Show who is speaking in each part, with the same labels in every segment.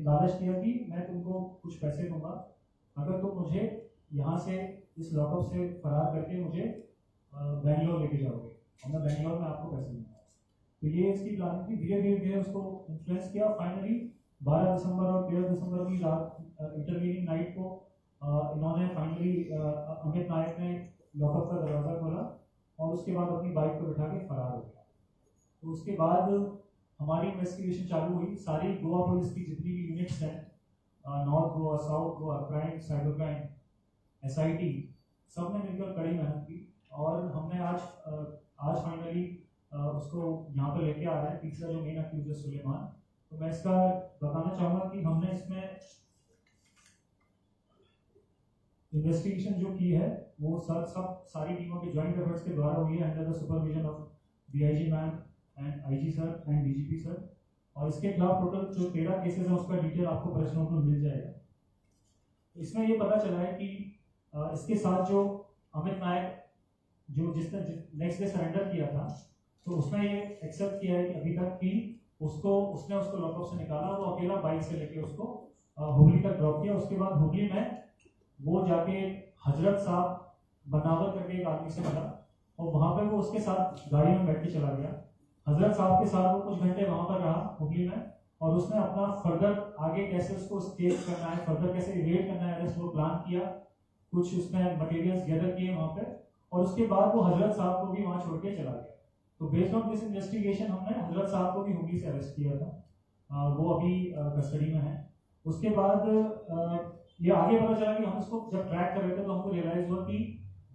Speaker 1: लालच दिया कि मैं तुमको कुछ पैसे दूंगा अगर तुम मुझे यहाँ से इस लॉकअप से फरार करके मुझे बेंगलोर लेके जाओगे और मैं बेंगलोर में आपको पैसे दूंगा। तो ये इसकी प्लानिंग थी। धीरे धीरे धीरे उसको इन्फ्लुएंस किया। फाइनली 12 दिसंबर और 13 दिसंबर की रात इंटरवीनिंग नाइट को इन्होंने फाइनली अमित नायक ने लॉकअप का दरवाज़ा खोला और उसके बाद अपनी बाइक को बिठा के फरार हो गया। तो उसके बाद हमारी इन्वेस्टिगेशन चालू हुई। सारी गोवा पुलिस की जितनी भी यूनिट्स हैं, north Goa, south Goa, crime, cyber crime, SIT, सब ने मिलकर कड़ी मेहनत की और हमने आज फाइनली उसको यहाँ पर लेके आ रहा है। तीसरा जो मेन अक्यूज है सुलेमान। तो मैं इसका बताना चाहूँगा कि हमने इसमें इन्वेस्टिगेशन जो की है वो सारी टीमों के ज्वाइंट एफर्ट्स के द्वारा हुई है under the supervision of DIG ma'am and IG sir and DGP sir. और इसके खिलाफ टोटल जो 13 केसेस है उसका डिटेल आपको प्रेस नोट में मिल जाएगा। इसमें ये पता चला है कि इसके साथ जो अमित नायक जो जिसने नेक्स्ट डे सरेंडर किया था, तो उसने ये एक्सेप्ट किया है कि अभी तक कि उसने उसको लॉकअप से निकाला, वो अकेला बाइक से लेके उसको हुगली तक ड्रॉप किया। उसके बाद हुगली में वो जाके हजरत साहब बनावर करके एक आदमी से मिला और वहाँ पे वो उसके साथ गाड़ी में बैठ के चला गया। हजरत साहब के साथ वो कुछ घंटे वहाँ पर रहा हुगली में और उसने अपना फर्दर आगे कैसे उसको स्केप करना है, फर्दर कैसे इवेट करना है, वो प्लान किया। कुछ उसने मटेरियल्स गैदर किए वहाँ पे और उसके बाद वो हजरत साहब को भी वहाँ छोड़ के चला गया। तो बेस्ड ऑन दिस इन्वेस्टिगेशन हमने हजरत साहब को भी हुगली से अरेस्ट किया था। वो अभी कस्टडी में है। उसके बाद ये आगे पता चला कि हम इसको जब ट्रैक कर रहे थे तो हमको रियलाइज हुआ कि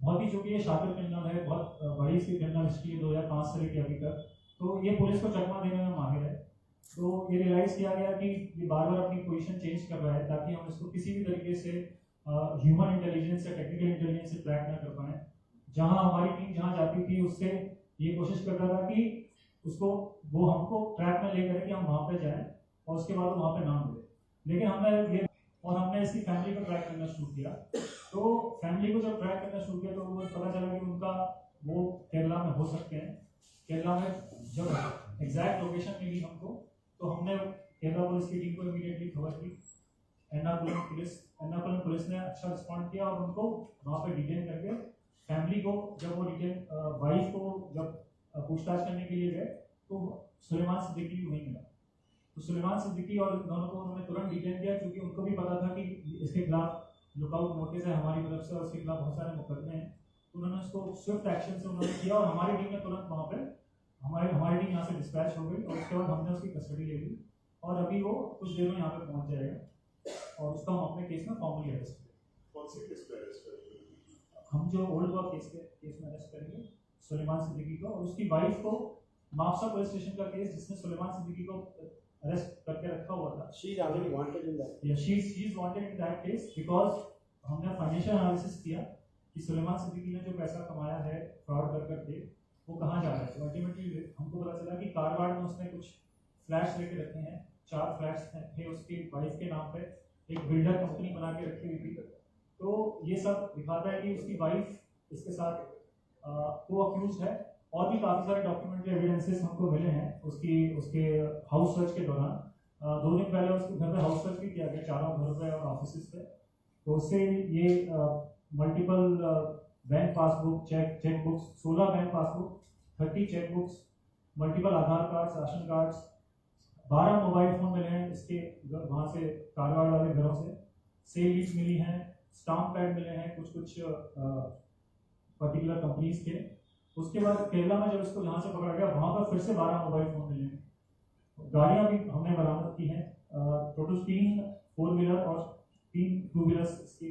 Speaker 1: बहुत ही चूंकि ये शातिर क्रिमिनल है, बहुत बड़ी सी क्रिमिनल हिस्ट्री है 2005 से लेकर अभी तक, तो ये पुलिस को चकमा देने में माहिर है। तो ये रियलाइज किया गया कि ये बार बार अपनी पोजीशन चेंज कर रहा है ताकि हम इसको किसी भी तरीके से ह्यूमन इंटेलिजेंस या टेक्निकल इंटेलिजेंस से ट्रैक ना कर पाए। जहाँ हमारी टीम जहाँ जाती थी उससे ये कोशिश करता था कि उसको वो हमको ट्रैक में लेकर कि हम वहाँ पे जाएं और उसके बाद वहाँ पे ना मिले। लेकिन हमने इसकी फैमिली को ट्रैक करना शुरू किया। तो फैमिली को जब ट्रैक करना शुरू किया तो वो पता चला कि उनका वो केरला में हो सकते हैं। केरला में जब एग्जैक्ट लोकेशन मिली हमको तो हमने केरला पुलिस की टीम को इमीडिएटली खबर की। एर्नाकुलम पुलिस ने अच्छा रिस्पॉन्ड किया और उनको वहाँ पे डिटेन करके फैमिली को जब वो डिटेन वाइफ को जब पूछताछ करने के लिए गए तो सुलेमान सिद्दीकी भी वहीं मिला। तो सुलेमान सिद्दीकी और दोनों को उन्होंने तुरंत डिटेन किया क्योंकि उनको भी पता था कि इसके खिलाफ लुकआउट नोटिस है हमारी तरफ से और उसके खिलाफ बहुत सारे मुकदमे हैं। तो उन्होंने उसको स्विफ्ट एक्शन से उन्होंने किया और हमारी टीम ने तुरंत वहाँ पे हमारी टीम यहाँ से डिस्पैच हो गई और उसके बाद हमने उसकी कस्टडी ले ली और अभी वो कुछ देर में यहाँ पे पहुँच जाएगा और उसका हम अपने केस में फॉर्मली अरेस्ट करेंगे।
Speaker 2: कौन से केस पे अरेस्ट करेंगे?
Speaker 1: हम जो ओल्ड गोवा केस में अरेस्ट करेंगे सुलेमान सिद्दीकी को और उसकी वाइफ को। मापसा पुलिस स्टेशन का केस जिसने सुलेमान सिद्दीकी को अरेस्ट करके रखा हुआ था।
Speaker 3: She is already wanted in that.
Speaker 1: Yeah, she is wanted in that case because हमने फाइनेंशियल एनालिसिस किया कि सुलेमान सिद्दीकी ने जो पैसा कमाया है फ्रॉड कर करके वो कहाँ जा रहा है। तो अल्टीमेटली हमको पता चला कि कारवाड़ में उसने कुछ फ्लैट्स लेके रखे हैं। 4 फ्लैट्स थे उसकी वाइफ के नाम पे, एक बिल्डर कंपनी बना के रखी हुई थी। तो ये सब दिखाता है कि उसकी वाइफ इसके साथ को अक्यूज है। और भी काफ़ी सारे डॉक्यूमेंट्री एविडेंसेस हमको मिले हैं उसके हाउस सर्च के दौरान। 2 दिन पहले उसके घर पे हाउस सर्च भी किया गया, चारों घरों पे और ऑफिस पे। तो उससे ये multiple bank passbook, cheque books, 16 bank passbook, 30 cheque books, multiple Aadhaar cards, ration cards, 12 mobile phone मिले हैं इसके वहाँ से कारवाड़ वाले घरों से। सेल लीज मिली हैं, स्टाम्प पैड मिले हैं कुछ पर्टिकुलर कंपनीज के। उसके बाद केरला में जब इसको जहाँ से पकड़ा गया वहाँ पर फिर से 12 मोबाइल फ़ोन मिले हैं। गाड़ियाँ भी हमने बरामद की हैं। टोटल 3 4 व्हीलर और 3 2 व्हीलर्स इसकी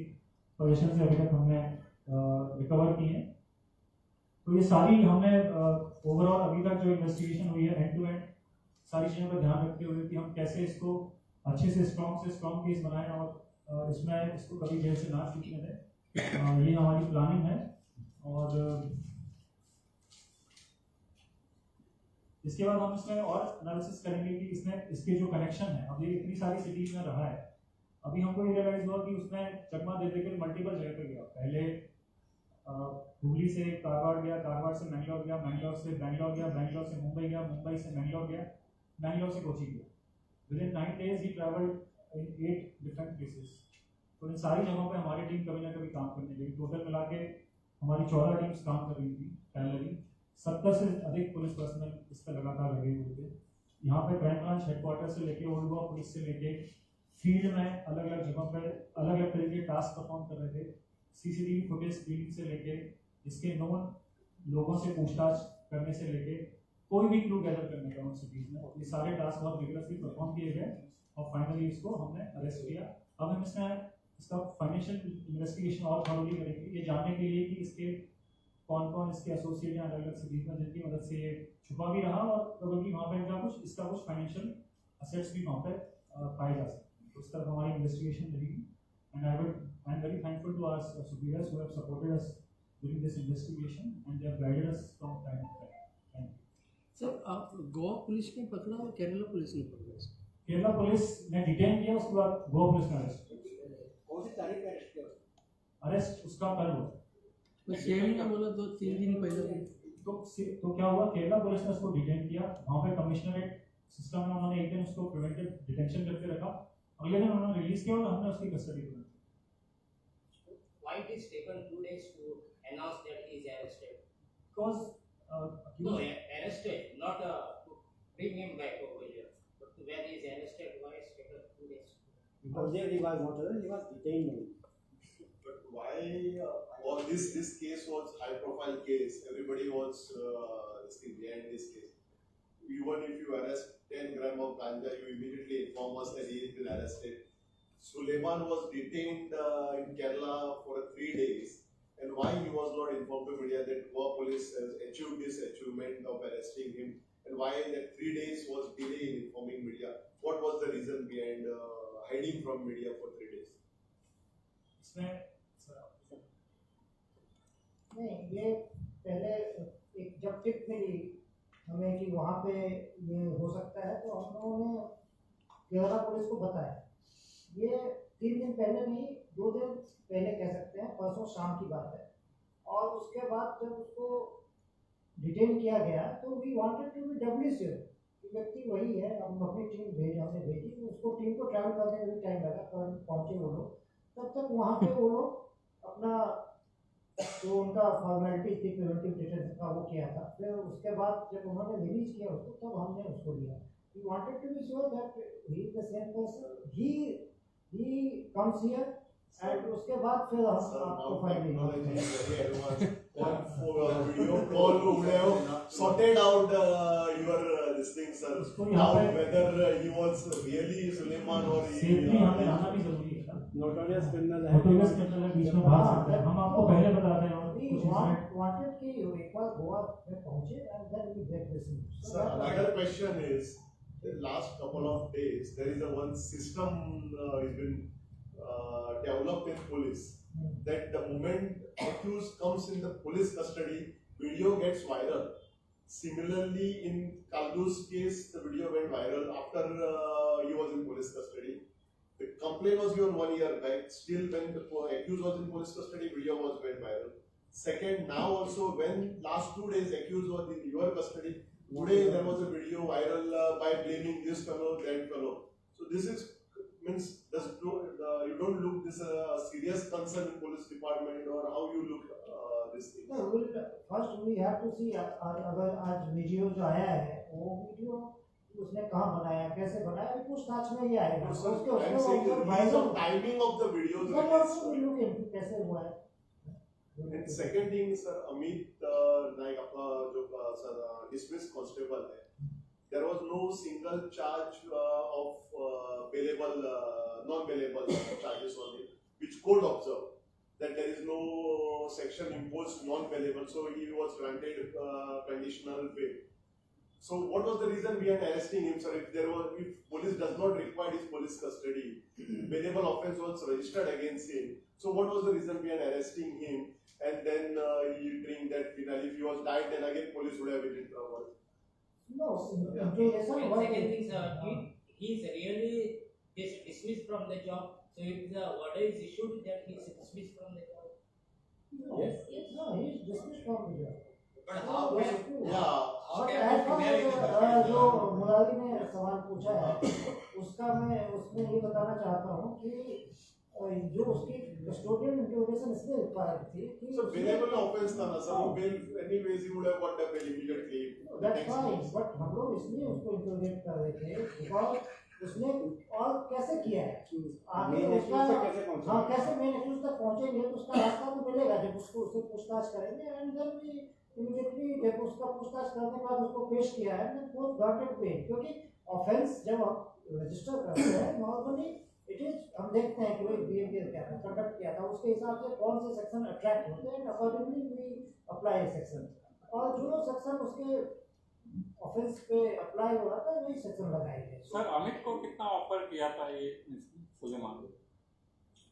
Speaker 1: पोजीशन से अभी तक हमने रिकवर की हैं। तो ये सारी हमने ओवरऑल अभी तक जो इन्वेस्टिगेशन हुई है एंड टू एंड सारी चीज़ों का ध्यान रखते हुए कि हम कैसे इसको अच्छे से स्ट्रॉन्ग केस बनाएं और इसमें इसको कभी जेल से ना छूटने दें। ये हमारी प्लानिंग है। और इसके बाद हम इसमें और एनालिसिस करेंगे कि इसके जो कनेक्शन है, अब ये इतनी सारी सिटीज में रहा है, अभी हमको ये रियलाइज हुआ कि उसने चकमा दे देकर मल्टीपल जगह पे गया। पहले हुगली से कारवाड़ गया, कारवाड़ से मैंगलोर गया, मैंगलोर से बैंगलोर गया, बैंगलोर से मुंबई गया, मुंबई से मैंगलोर गया, मैंगलोर से कोची गया। With in 9 days he travelled in 8 different places. तो इन सारी जगहों पे हमारी टीम कभी ना कभी काम करने लगी. टोटल मिला के हमारी 14 टीम्स काम कर रही थी पैरेलली. 70 से अधिक पुलिस पर्सनल इस पर लगातार लगे हुए थे. यहाँ पे क्राइम ब्रांच हेडक्वार्टर से लेके ओल्ड गोवा पुलिस से लेके फील्ड में अलग अलग जगहों पर अलग अलग तरीके के टास्क परफॉर्म कर रहे थे. सीसीटीवी फुटेज क्लीनिंग से लेके इसके नोन लोगों से पूछताछ करने से लेके कोई भी क्लू गैदर करने का उन सिटीज में, ये सारे टास्क बहुत विगरसली परफॉर्म किए गए और फाइनली इसको हमने अरेस्ट किया. अब हम इसका फाइनेंशियल इन्वेस्टिगेशन और थॉरली करेंगे ये जानने के लिए कि इसके कौन कौन इसके एसोसिएट हैं अलग अलग सिटीज में जिनकी मदद से ये छुपा भी रहा और प्रोबेबली वहाँ पर इसका कुछ फाइनेंशियल असेट्स भी वहाँ पर पाए जा सकते हैं. तो इस तरफ हमारी इन्वेस्टिगेशन रहेगी. And I am very thankful to our superiors who have supported us during this investigation and they have guided us from time to time. Thank you.
Speaker 2: Sir आप गोवा पुलिस ने पकड़ा और केरला पुलिस ने पकड़ा इसको?
Speaker 1: केरला पुलिस ने detain किया उसके बाद गोवा पुलिस ने अरेस्ट किया.
Speaker 3: कौन सी तारीख में अरेस्ट किया?
Speaker 1: अरेस्ट उसका कल हुआ.
Speaker 2: मैं सीएम ने बोला 2-3 दिन पहले.
Speaker 1: तो क्या हुआ, केरला पुलिस ने उसको डिटेन किया. वहाँ पे कमिश्नरेट सिस्टम में उन्होंने एक दिन उसको प्रिवेंटिव डिटेंशन करके रखा. अगले दिन उन्होंने रिलीज किया और हमने उसकी कस्टडी ली.
Speaker 3: Why it is taken 2 days to announce that he is arrested?
Speaker 1: Because
Speaker 3: No, arrested, not to bring him back over here. But when he is arrested, why is taken 2 days?
Speaker 4: Because there he was not he was detained only.
Speaker 5: But why was this case was high profile case? Everybody was behind this case. Even if you arrest 10 gram of ganja, you immediately inform us that he has been arrested. Suleiman was detained in Kerala for 3 days, and why he was not informed to media that Goa police has achieved this achievement of arresting him, and why that 3 days was delay in informing media? What was the reason behind hiding from media for 3 days?
Speaker 6: नहीं, ये पहले एक जब tip मिली हमें कि वहाँ पे ये हो सकता है तो हम लोगों ने केरला पुलिस को बताया. ये 3 दिन पहले नहीं, 2 दिन पहले कह सकते हैं, परसों शाम की बात है. और उसके बाद जब उसको डिटेन किया गया तो we wanted to be doubly sure कि व्यक्ति वही है. हम अपनी टीम हमने भेजी, उसको टीम को ट्रैवल करने में भी टाइम लगा. पहुँचे वो लोग, तब तक वहाँ पे वो लोग अपना जो उनका फॉर्मेलिटी थी प्रिवेंटिव डिटेंशन का वो किया था. फिर उसके बाद जब उन्होंने रिलीज किया उसको तब हमने उसको लिया. We wanted to be sure that he is the same person. He comes here and उसके बाद फिर हम आपको finally
Speaker 5: video call video sorted out your this thing, sir. Now whether he was really Suleiman or
Speaker 1: safety हमें रहना भी जरूरी है.
Speaker 4: Notorious criminal है.
Speaker 1: नोटोरियस क्रिमिनल बीच में भाग सकते हैं. हम आपको पहले बताते हैं.
Speaker 6: we wanted कि एक बार गोवा में पहुंचे and then we get this news.
Speaker 5: Sir, another question is, the last couple of days there is a one system has been developed in police that the moment accused comes in the police custody, video gets viral. Similarly, in Kaldu's case, the video went viral after he was in police custody. The complaint was given 1 year back. Still, when the accused was in police custody, video was went viral. Second, now also when last 2 days accused was in your custody, today there was a video viral by blaming this fellow, that fellow. So this is means you don't look this serious concern in police department, or how you look this thing?
Speaker 6: No, first we have to see अगर आज video जो आया है वो video उसने कहाँ बनाया, कैसे बनाया, पूछताछ में ये आएगा.
Speaker 5: Timing of the videos.
Speaker 6: कैसे हुआ है.
Speaker 5: And second thing, sir, Amit Naik आपका जो dismissed constable है, there was no single charge of bailable, non-bailable charges on him, which court observed that there is no section imposed non-bailable, so he was granted conditional bail. So what was the reason behind arresting him, sir? If police does not require his police custody, bailable offence was registered against him. So what was the reason behind arresting him? And then he drink that final. If he was died, then again police would have been in trouble.
Speaker 6: No,
Speaker 3: And second thing, sir, he is really dismissed from the job. So if the order is issued that he is dismissed from the job.
Speaker 6: No, he is dismissed from the job.
Speaker 7: But how
Speaker 6: Yes,
Speaker 7: can
Speaker 6: true.
Speaker 5: Yeah.
Speaker 7: how
Speaker 6: और
Speaker 7: can
Speaker 6: ऐसा
Speaker 7: female in the
Speaker 6: है, जो
Speaker 7: country?
Speaker 6: Murari ने सवाल पूछा है उसका मैं उसमें ये बताना चाहता हूँ कि जो उसकी कस्टोडियन इंटरोगेशन इसलिए रिक्वायर्ड थी कि
Speaker 5: So bailable offense था ना सर, वो bail anyways he would have got the bail immediately.
Speaker 6: That's fine, but हम लोग इसलिए उसको इंटरोगेट कर रहे थे बिकॉज उसने और कैसे किया है आगे
Speaker 4: Main
Speaker 6: उसका
Speaker 4: accused तक कैसे पहुंचे?
Speaker 6: हाँ कैसे मेन एक्यूज तक पहुंचेंगे तो उसका रास्ता तो मिलेगा जब उसको उससे पूछताछ करेंगे एंड देन वी इमीडिएटली जब उसका पूछताछ करने के बाद उसको पेश किया है देन कोर्ट ग्रांटेड बेल क्योंकि ऑफेंस जब हम रजिस्टर करते हैं नॉर्मली इट इज हम देखते हैं कि वो बिहेवियर क्या था कंडक्ट किया था उसके हिसाब से कौन से सेक्शन अट्रैक्ट होते हैं अकॉर्डिंगली वी अप्लाई सेक्शन और जो सेक्शन उसके ऑफेंस पे अप्लाई हुआ था वही सेक्शन लगाए गए
Speaker 8: सर अमित को कितना ऑफर किया था ये सुलेमान ने?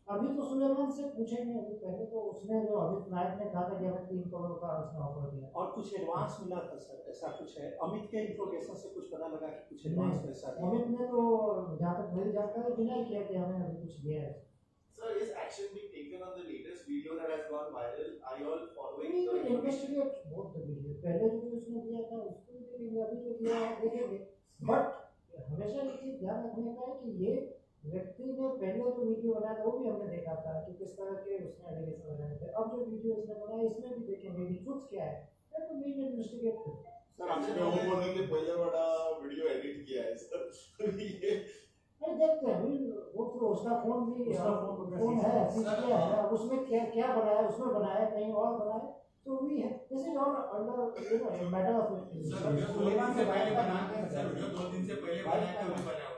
Speaker 6: अभी तो सुलेमान से पूछेंगे अभी पहले तो उसने जो अमित नायक ने कहा था कि हमें 3 करोड़ का उसने ऑफर दिया
Speaker 2: और कुछ एडवांस मिला था सर, ऐसा कुछ है? अमित के इंट्रोगेशन से कुछ पता लगा कि कुछ एडवांस पैसा दिया?
Speaker 6: अमित ने तो जहाँ तक मेरी जानकारी डिनाई किया कि हमें अभी कुछ दिया है
Speaker 9: Sir, is action being taken on the latest video that has gone viral? Are you all following
Speaker 6: We
Speaker 9: the
Speaker 6: will
Speaker 9: information?
Speaker 6: investigate both the video. पहले जो भी उसने दिया था उसको भी देखेंगे अभी जो दिया है देखेंगे बट हमेशा एक चीज ध्यान रखने का है कि ये व्यक्ति ने पहले जो वीडियो बनाया था वो भी हमने देखा था कि किस तरह के उसने एलिगेशन लगाए थे अब जो वीडियो उसने बनाया इसमें भी देखेंगे कि ट्रुथ क्या है तो वी विल इन्वेस्टिगेट
Speaker 8: सर
Speaker 5: इसमें वो बोल रहे हैं कि पहले बड़ा वीडियो एडिट किया है सर। ये
Speaker 6: अरे देखते हैं वो तो उसका फोन भी फोन है क्या है अब उसमें क्या क्या बनाया उसमें बनाया कहीं और बनाया तो वी है this is all under you know matter of
Speaker 7: sir जो सुलेमान से पहले बना के सर जो 2 दिन से पहले बनाया था वो बना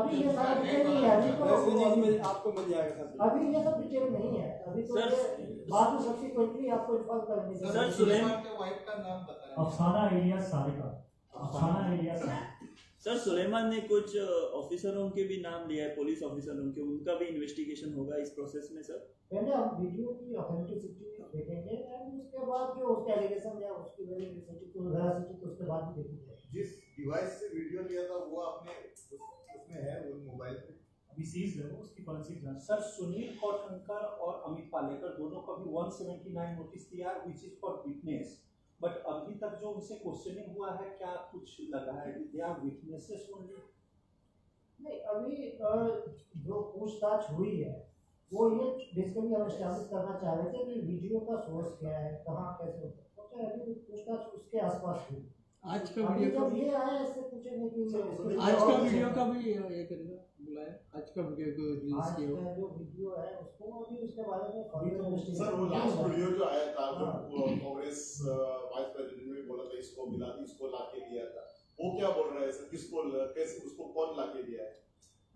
Speaker 6: अभी ये सारा डिटेल नहीं है अभी
Speaker 4: प्रेस रिलीज
Speaker 6: तो
Speaker 4: में आपको मिल जाएगा सब।
Speaker 6: अभी ये सब डिटेल नहीं है अभी तो
Speaker 10: सर,
Speaker 6: ये बाद में सब्सिक्वेंटली आपको इन्फॉर्म करेंगे
Speaker 10: सर, सुलेमान
Speaker 7: के वाइफ का नाम बताएं।
Speaker 1: अफसाना एलियास सारिका, अफसाना एलियास सारिका।
Speaker 10: सर सुलेमान ने कुछ ऑफिसरों के भी नाम लिया है, पुलिस ऑफिसरों के, उनका भी इन्वेस्टिगेशन होगा इस प्रोसेस में सर?
Speaker 6: पहले हम वीडियो की ऑथेंटिसिटी देखेंगे एंड उसके बाद जो उसका एलिगेशन है उसकी वेरिफिकेशन तो वेरासिटी तो उसके बाद ही देखेंगे
Speaker 5: जिस डिवाइस से वीडियो लिया था वो आपने उसमें है वो मोबाइल पे
Speaker 1: अभी सीज है वो उसकी फॉरेंसिक जांच
Speaker 2: सर सुनील कोटनकर और अमित पालेकर दोनों को भी 179 नोटिस दिया which is for witness but अभी तक जो उनसे क्वेश्चनिंग हुआ है क्या कुछ लगा है दे आर विटनेसेस ओनली?
Speaker 6: नहीं अभी जो पूछताछ हुई है वो ये बेसिकली हम एस्टैब्लिश करना चाह रहे थे कि वीडियो का सोर्स क्या है कहाँ कैसे होता है अभी पूछताछ उसके आसपास हुई
Speaker 2: आज का
Speaker 6: अभी
Speaker 2: वीडियो
Speaker 6: जब ये आया इससे पूछेंगे कि
Speaker 2: आज का वीडियो का भी ये करेगा बुलाया आज का वीडियो को रिलीज
Speaker 6: आज
Speaker 2: किया
Speaker 6: का जो वीडियो है उसको अभी उसके बारे में फर्दर
Speaker 5: सर वो
Speaker 6: इन्वेस्टिगेशन
Speaker 5: लास्ट वीडियो जो आया था जो कांग्रेस वाइस प्रेसिडेंट ने बोला था इसको मिला दी इसको लाके दिया था वो क्या बोल रहा है सर किसको कैसे उसको कौन लाके दिया है?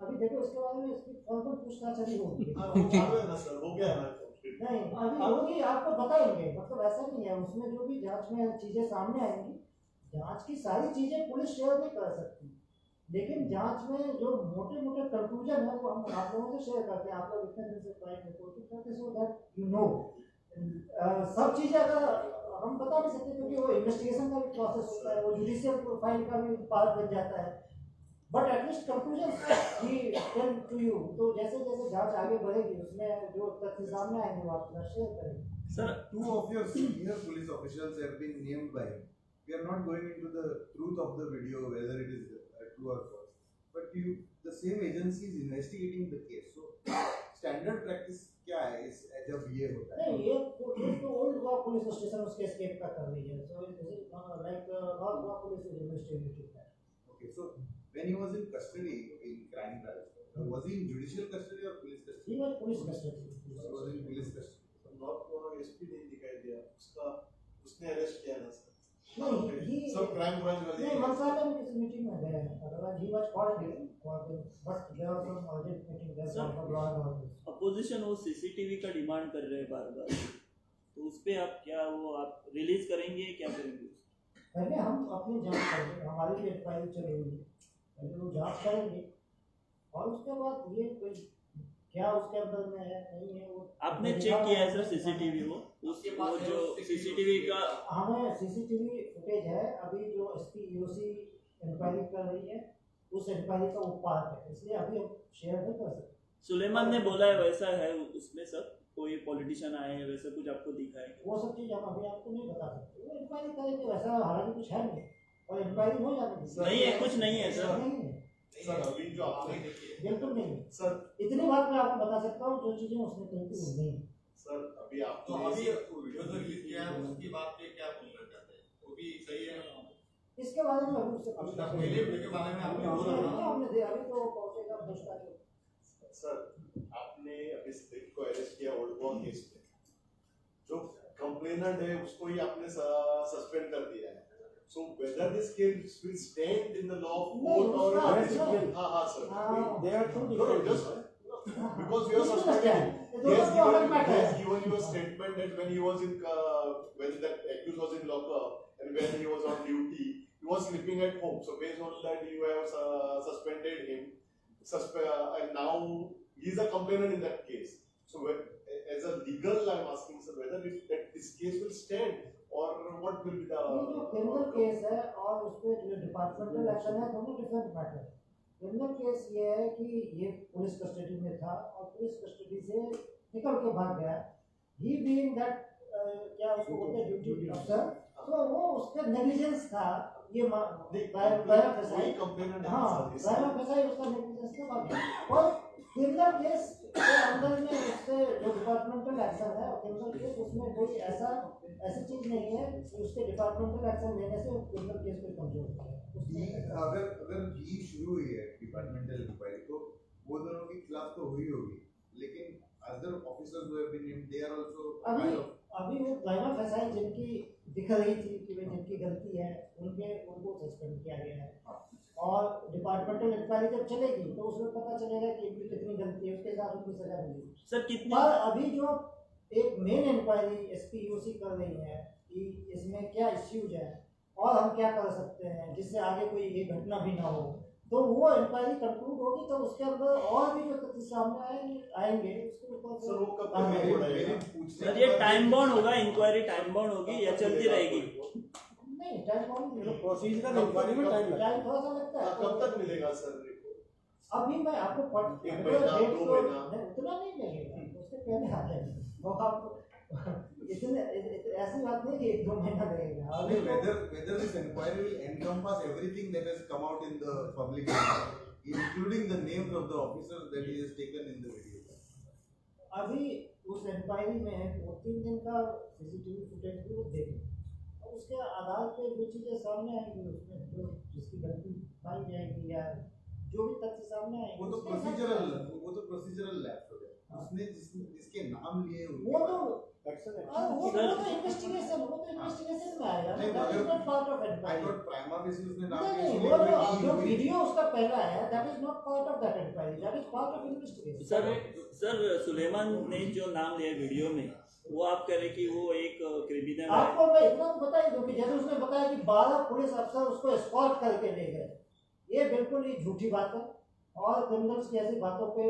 Speaker 6: अभी देखो इसके बारे में इसकी फर्दर पूछताछ अभी होगी
Speaker 5: हाँ वो चालू है ना सर हो गया है ना
Speaker 6: नहीं अभी होगी आपको बताएंगे मतलब ऐसा नहीं है उसमें जो भी जांच में चीजें सामने आएंगी जांच की सारी चीजें पुलिस शेयर नहीं कर सकती लेकिन जांच में जो मोटे मोटे कंक्लूजन है वो हम आप लोगों से शेयर करते हैं आप लोग इतने दिन से क्राइम रिपोर्टिंग करते सो दैट यू नो सब चीजें अगर हम बता नहीं सकते क्योंकि वो इन्वेस्टिगेशन का भी प्रोसेस होता है वो जुडिशियल फाइल का भी पार्ट बन जाता है बट एटलीस्ट कंक्लूजन ही टेल टू यू तो जैसे जैसे जांच आगे बढ़ेगी उसमें जो तथ्य सामने आएंगे वो आपके साथ शेयर करेंगे
Speaker 10: sir
Speaker 11: 2 of your senior police officials have been named by him. We are not going into the truth of the video whether it is true or false, but the same agency is investigating the case. So standard practice क्या है इस जब ये होता है?
Speaker 6: नहीं ये तो ओल्ड गोवा पुलिस स्टेशन उसके एस्केप का कर रही है so this is like north Goa police is investigating that
Speaker 11: Okay, so when he was in custody in crime trials, was he in judicial custody or police custody?
Speaker 6: He was police custody
Speaker 11: He was in police custody.
Speaker 5: North को SP ने दिखाई दिया उसका उसने arrest किया ना sir
Speaker 6: नहीं ही
Speaker 5: सब क्राइम ब्रांच वाले
Speaker 6: नहीं मंत्रालय में किसी मीटिंग में गए हैं otherwise he was called but there was some urgent meeting there
Speaker 10: Sir,
Speaker 6: for law and order
Speaker 10: opposition वो सीसीटीवी का डिमांड कर रहे हैं बार बार, तो उस पे आप क्या वो आप रिलीज करेंगे क्या करेंगे?
Speaker 6: पहले हम अपनी जांच करेंगे हमारी भी इंक्वायरी चल रही है पहले वो जांच करेंगे और उसके बाद ये कोई क्या उसके अंदर में है नहीं है वो
Speaker 10: आपने चेक किया है सर सीसीटीवी वो जो सीसीटीवी का
Speaker 6: हमें सीसीटीवी फुटेज है अभी जो एसपी यूसी इंक्वायरी कर रही है उस इंक्वायरी का वो पार्ट है इसलिए अभी हम शेयर नहीं कर सकते
Speaker 10: सुलेमान ने बोला है वैसा है उसमें सर कोई पॉलिटिशियन आए हैं वैसा कुछ आपको दिखा है?
Speaker 6: वो सब चीज़ हम अभी आपको नहीं बता सकते। वो इंक्वायरी करेंगे, वैसा हालांकि कुछ है नहीं और इंक्वायरी हो जाने दीजिए।
Speaker 10: नहीं है, कुछ नहीं है सर।
Speaker 6: नहीं है,
Speaker 5: सर अभी जो आपने
Speaker 6: बिल्कुल नहीं है।
Speaker 5: सर
Speaker 6: इतनी बात मैं आपको बता सकता हूँ, जो चीज़ें उसने कही थी वो नहीं है।
Speaker 5: सर अभी
Speaker 7: तो
Speaker 5: आपने
Speaker 7: अभी वीडियो जो रिलीज किया है उसकी बात पे क्या बोलना चाहते हैं? वो भी सही है?
Speaker 6: इसके बारे में अभी उससे
Speaker 7: अब तक पहले वीडियो के बारे में आपने बोला ना।
Speaker 6: हमने दिया, अभी तो पहुंचेगा दूसरा जो।
Speaker 5: सर आपने अभी स्प्लिट को अरेस्ट किया ओल्ड गोवा केस में, जो कंप्लेनेंट है उसको ही आपने सस्पेंड कर दिया है। So whether this case will stand in the law of court or हाँ sir,
Speaker 4: They are two
Speaker 5: no
Speaker 4: different.
Speaker 5: just because you are suspended. He has given you a statement that when he was in when that accused was in lockup and when he was on duty, he was sleeping at home. So based on that, you have suspended him. And now he is a complainant in that case. So as a legal, I am asking sir whether this case will stand or what will be the.
Speaker 6: ये जो criminal case है और उस पे जो departmental action है, दोनों different matter है। क्रिमिनल केस ये है कि ये पुलिस कस्टडी में था और पुलिस कस्टडी से निकल के भाग गया। ही बीइंग दैट क्या उसको बोलते हैं ड्यूटी अफसर, तो वो उसका नेग्लिजेंस था। ये प्रायर फसाई
Speaker 5: कंप्लेनेंट
Speaker 6: हाँ प्रायर फसाई उसका नेग्लिजेंस था भाग गया। और क्रिमिनल केस के अंदर में उससे जो डिपार्टमेंटल एक्शन है और क्रिमिनल केस उसमें कोई ऐसी चीज नहीं है कि उसके डिपार्टमेंटल एक्शन लेने से क्रिमिनल केस को कमजोर होता है।
Speaker 11: अगर ही शुरू हुई है डिपार्टमेंटल इंक्वायरी तो वो दोनों के खिलाफ तो हुई होगी, लेकिन other officers who have been named they are also
Speaker 6: अभी वो प्राइमा फसाई जिनकी दिख रही थी कि वे जिनकी गलती है उनको सस्पेंड किया गया है और डिपार्टमेंटल इंक्वायरी जब चलेगी तो उसमें पता चलेगा कि इनकी कितनी गलती है, उसके हिसाब से सजा मिलेगी।
Speaker 10: सर कितने
Speaker 6: पर अभी जो एक मेन इंक्वायरी एसपीयूसी कर रही है कि इसमें क्या इश्यूज है और हम क्या कर सकते हैं जिससे आगे कोई ये घटना भी ना हो, तो वो इंक्वायरी कंक्लूड होगी तो उसके अंदर और भी जो तथ्य सामने आएंगे उसके ऊपर
Speaker 5: सर वो कब तक
Speaker 10: सर ये टाइम बाउंड होगा, इंक्वायरी टाइम बाउंड होगी या चलती रहेगी?
Speaker 6: नहीं टाइम बाउंड
Speaker 4: प्रोसीजरल इंक्वायरी में टाइम लगता है।
Speaker 6: टाइम थोड़ा सा लगता है।
Speaker 5: कब तक मिलेगा सर रिपोर्ट?
Speaker 6: अभी मैं आपको
Speaker 5: एक महीना, 2 महीना?
Speaker 6: उतना नहीं लगेगा, उससे पहले आ जाएगा वो आपको इतने ऐसी बात नहीं कि 1-2 महीना लगेगा।
Speaker 11: whether this inquiry will encompass everything that has come out in the public domain, including the names of the officers that he has taken in the video.
Speaker 6: अभी उस इंक्वायरी में 2-3 दिन का सीसीटीवी फुटेज भी वो देखें और उसके आधार पे जो चीजें सामने आएंगी उसमें जो जिसकी गलती पाई जाएगी या जो भी तथ्य सामने आएंगे
Speaker 11: वो तो प्रोसीजरल लैप्स हो गया। उसने जिसके नाम लिए
Speaker 6: वो तो इन्वेस्टिगेशन में आएगा। That is not part of inquiry.
Speaker 11: I thought prima basis उसने नाम
Speaker 6: नहीं
Speaker 11: लिए
Speaker 6: वो जो वीडियो उसका पहला है that is not part of that inquiry, that is part of investigation.
Speaker 10: Sir Suleman ने जो नाम लिया वीडियो में वो आप कह रहे कि वो एक क्रिमिनल है।
Speaker 6: आपको मैं इतना तो बता ही दूं कि जैसे उसने बताया कि 12 पुलिस अफसर उसको एस्कॉर्ट करके ले गए, ये बिल्कुल ही झूठी बात है और क्रिमिनल्स की ऐसी बातों पे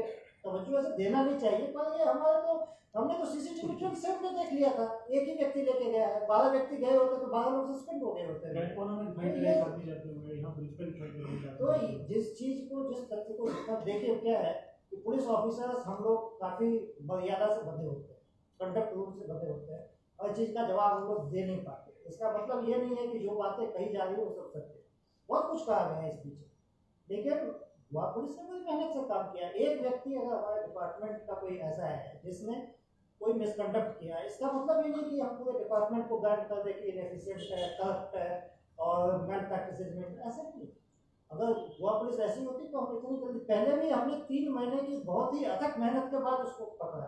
Speaker 6: तवज्जो ऐसे देना नहीं चाहिए। पर ये हमने तो सीसीटीवी फुटेज सब में देख लिया था, एक ही व्यक्ति लेके गया है, 12 व्यक्ति गए होते तो 12 लोग सस्पेंड हो गए होते। तो जिस चीज को जिस तथ्य को देखिए क्या है कि पुलिस ऑफिसर्स हम लोग काफी मर्यादा से बंधे होते हैं, कंडक्ट रूल से बंधे होते हैं और इस चीज का जवाब हम लोग दे नहीं पाते। इसका मतलब ये नहीं है कि जो बातें कही जा रही है वो सब सत्य है, बहुत कुछ कहा गया है इस पीछे, लेकिन वहाँ पुलिस ने बड़ी मेहनत से काम किया। एक व्यक्ति अगर हमारे डिपार्टमेंट का कोई ऐसा है जिसने कोई मिसकंडक्ट किया, इसका मतलब ये नहीं कि हम पूरे डिपार्टमेंट को गाइड कर दे कि इनएफिशिएंट है, करप्ट है और मैल प्रैक्टिसेस में, ऐसा नहीं। अगर वह पुलिस ऐसी होती तो हम इतनी जल्दी, पहले भी हमने 3 महीने की बहुत ही अथक मेहनत के बाद उसको पकड़ा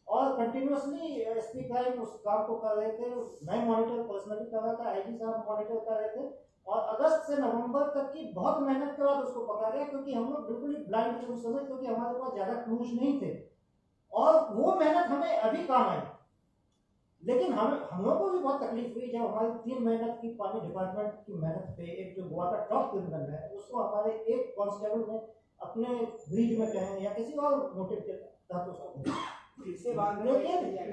Speaker 6: और कंटिन्यूअसली एसपी क्राइम उस काम को कर रहे थे। मैं मॉनिटर पर्सनली कर रहा था, आईजी साहब मॉनिटर कर रहे थे और अगस्त से नवंबर तक की बहुत मेहनत के बाद उसको पकड़ा गया, क्योंकि हम लोग बिल्कुल ही ब्लाइंड थे उस समय, क्योंकि हमारे पास ज्यादा क्लूज नहीं थे और वो मेहनत हमें अभी काम आई। लेकिन हम लोगों को भी बहुत तकलीफ हुई जब हमारी 3 मेहनत की पानी डिपार्टमेंट की मेहनत पे एक जो गोवा का टॉप क्रिमिनल है उसको हमारे एक कांस्टेबल ने अपने ब्रीड में कहें या किसी और मोटिव के तहत उसको,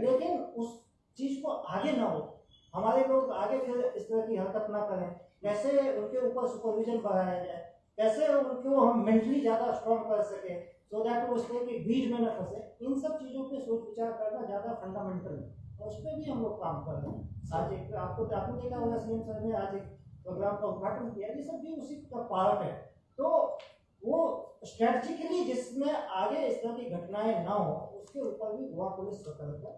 Speaker 6: लेकिन उस चीज को आगे ना हो, हमारे लोग आगे फिर इस तरह की हरकत ना करें, कैसे उनके ऊपर सुपरविजन बढ़ाया जाए, कैसे उनको हम मेंटली ज्यादा स्ट्रॉन्ग कर सके सो दैट वो उसके कि बीच में न फंसे। इन सब चीज़ों पे सोच विचार करना ज़्यादा फंडामेंटल है और उस पर भी हम लोग काम कर रहे हैं। आज एक आपने देखा होगा सीएम सर ने आज एक प्रोग्राम का उद्घाटन किया, ये सब भी उसी का पार्ट है। तो वो स्ट्रेटजिकली जिसमें आगे इस तरह की घटनाएं ना हो उसके ऊपर भी गोवा पुलिस सतर्क है।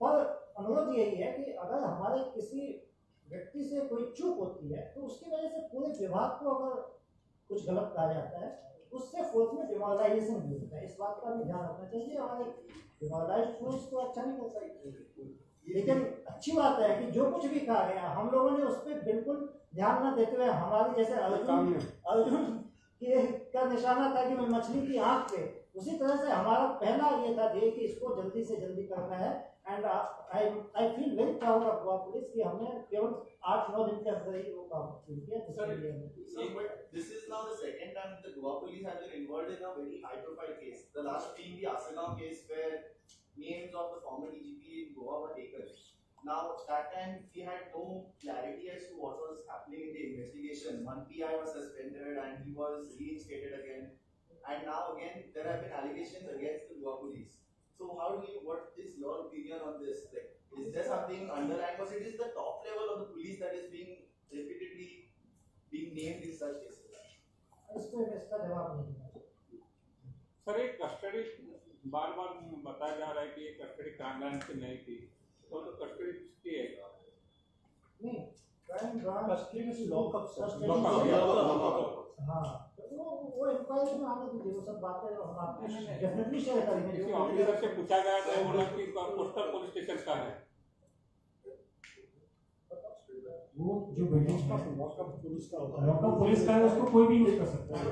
Speaker 6: पर अनुरोध यही है कि अगर हमारे किसी व्यक्ति से कोई चूक होती है तो उसकी वजह से पूरे विभाग को अगर कुछ गलत कहा जाता है उससे फोर्स में डिमोरलाइजेशन भी होता है। इस बात का भी ध्यान रखना चाहिए। हमारे डिमोरलाइज फोर्स को अच्छा नहीं कर सकती, लेकिन अच्छी बात है कि जो कुछ भी कहा गया हम लोगों ने उस पर बिल्कुल ध्यान न देते हुए हमारे जैसे अर्जुन का निशाना था कि मछली की आंख पे, उसी तरह से हमारा पहला ये था ध्येय कि इसको जल्दी से जल्दी करना है। And I feel very proud of Goa police कि हमने केवल 8-9 दिन के अंदर ही वो काम शुरू किया।
Speaker 9: This is now the second time the Goa police have been involved in a very high-profile case. The last being the Asagaon case, where names of the former DGP in Goa were taken. Now, that time we had no clarity as to what was happening in the investigation. One PI was suspended and he was reinstated again. And now again, there have been allegations against the Goa police. So what is your opinion on this? Like, is there something underlying? Because it is the top level of the police that is being repeatedly being named in such cases.
Speaker 6: इसका जवाब नहीं।
Speaker 8: Sir एक custody बार बार बताया जा रहा है कि ये कस्टडी क्राइम ब्रांच की नहीं थी, तो कस्टडी किसकी है?
Speaker 6: नहीं, क्राइम ब्रांच
Speaker 2: कस्टडी में लॉकअप
Speaker 6: हाँ, वो इंक्वायरी में आने दीजिए, वो सब बातें हम आपको डेफिनेटली शेयर करेंगे।
Speaker 8: किसी ऑफिसर से पूछा गया था, बोला कि पोस्टर पुलिस स्टेशन का है।
Speaker 1: वो जो बिल्डिंग लॉकअप पुलिस का है उसको कोई भी यूज कर सकता है।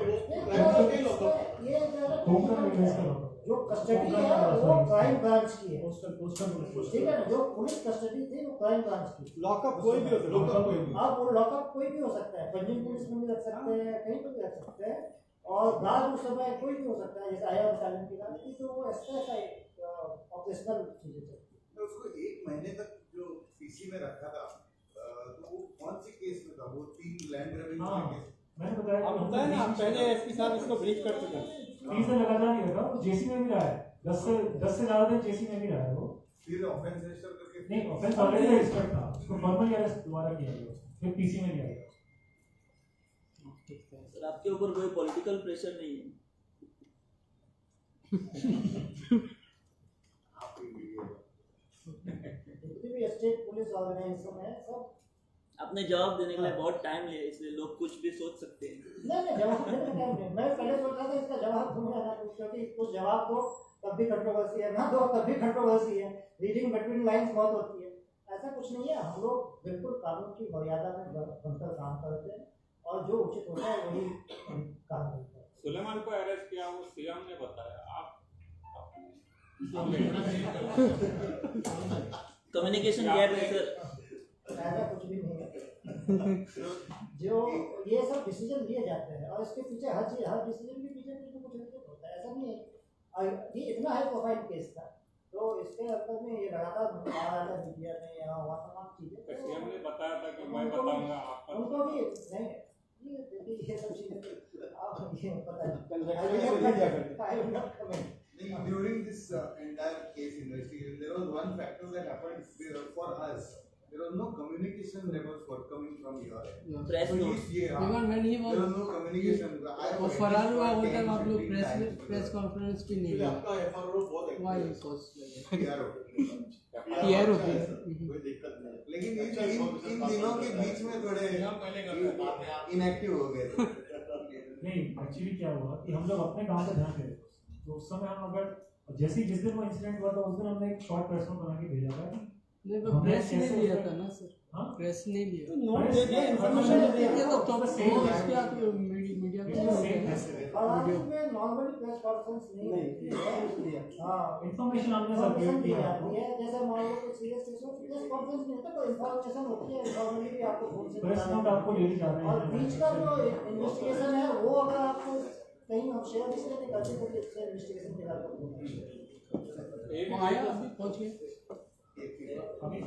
Speaker 6: जो कस्टडी है वो क्राइम ब्रांच की है, ठीक है ना। जो पुलिस कस्टडी थी वो क्राइम ब्रांच की।
Speaker 4: लॉकअप कोई भी हो सकता है।
Speaker 6: अब वो लॉकअप कोई भी हो सकता है, पंजाब पुलिस में भी रख सकते हैं, कहीं पर भी रख सकते हैं। और गार्ड उस समय कोई भी हो सकता है, जैसे आया बटालियन की गार्ड थी, तो वो ऐसा एक ऑपरेशनल चीजें थी।
Speaker 11: उसको 1 महीने तक जो पीसी में रखा था, तो वो कौन सी केस में था? वो 3 लैंड रेवेन्यू केस।
Speaker 1: मैंने बताया
Speaker 4: आप बताया ना, आप पहले एसपी साहब इसको ब्रीफ कर चुके हैं।
Speaker 1: 30 से लगातार नहीं रखा, वो जेसी में भी रहा है, 10 से ज्यादा दिन जेसी में भी रहा है वो।
Speaker 11: फिर ऑफेंस रजिस्टर करके
Speaker 1: नहीं, ऑफेंस ऑलरेडी रजिस्टर्ड था, उसको फॉर्मली अरेस्ट दोबारा किया गया, फिर पीसी में लिया गया।
Speaker 10: सर आपके ऊपर कोई पॉलिटिकल प्रेशर नहीं है?
Speaker 6: जितनी भी स्टेट पुलिस ऑर्गेनाइजेशन है सब
Speaker 10: आपने जवाब देने के लिए बहुत टाइम लिया, इसलिए लोग कुछ भी सोच सकते हैं।
Speaker 6: नहीं जवाब देने का टाइम नहीं। मैं पहले सोच रहा था इसका जवाब दूंगा ना, क्योंकि कुछ जवाब दो तब भी कंट्रोवर्सी है, ना दो तब भी कंट्रोवर्सी है, रीडिंग बिटवीन लाइंस बहुत होती है। ऐसा कुछ नहीं है, हम लोग बिल्कुल कानून की मर्यादा में बनकर काम करते हैं और जो उचित होता है वही काम करते हैं।
Speaker 8: सुलेमान को अरेस्ट किया वो सीएम ने बताया, आप
Speaker 10: कम्युनिकेशन गैप है सर।
Speaker 6: ऐसा कुछ भी नहीं है। जो ये सब डिसीजन लिए जाते हैं और इसके पीछे हर डिसीजन के पीछे कुछ रीजन होता है, ऐसा नहीं है। ये इतना हाई प्रोफाइल केस था तो इसके अंदर में ये लगातार आ रहा है मीडिया में, यहाँ वहाँ तमाम चीजें।
Speaker 8: सीएम ने बताया था कि मैं बताऊंगा आपको,
Speaker 6: उनको भी नहीं ये देखिए ये सब चीजें आप ये पता है।
Speaker 11: During this entire case investigation, there was one factor that happened for us. There was no communication that was forthcoming from your end.
Speaker 10: Press notes.
Speaker 4: Even when he
Speaker 11: There was no communication.
Speaker 4: वो फरार हुआ वो तब आप लोग press conference भी नहीं किया।
Speaker 9: आपका एफआरओ बहुत
Speaker 4: Why
Speaker 9: एक्टिव
Speaker 4: so
Speaker 11: PRO. कोई दिक्कत नहीं, लेकिन इन दिनों के बीच में थोड़े इनएक्टिव हो गए थे।
Speaker 1: नहीं, एक्चुअली क्या हुआ कि हम लोग अपने काम पे ध्यान दे रहे थे, तो उस समय हम अगर जैसे जिस दिन वो इंसिडेंट हुआ था उस दिन हमने एक शॉर्ट प्रेस नोट बना के भेजा था।
Speaker 4: नहीं वो प्रेस ने लिया था ना सर।
Speaker 1: हाँ
Speaker 4: प्रेस ने लिया
Speaker 6: नोट दे दिया, इन्फॉर्मेशन दे दिया
Speaker 4: तो तब से इसके आप मीडिया
Speaker 6: वीडियो में नॉर्मली प्रेस कॉन्फ्रेंस नहीं होती है। हां
Speaker 1: इन्फॉर्मेशन हमने सब भेज
Speaker 6: दी
Speaker 1: दिया
Speaker 6: जाती है, जैसे मान लो कोई सीरियस केस हो प्रेस कॉन्फ्रेंस नहीं होता, तो इन्फॉर्मेशन होती है, नॉर्मली भी आपको फोन से
Speaker 1: प्रेस नोट आपको ले जा रहे हैं।
Speaker 6: और बीच का जो इन्वेस्टिगेशन है वो अगर आपको कहीं हम शेयर इसलिए नहीं करते क्योंकि इससे इन्वेस्टिगेशन के बाद
Speaker 4: आया अभी पहुंच गए
Speaker 1: अभी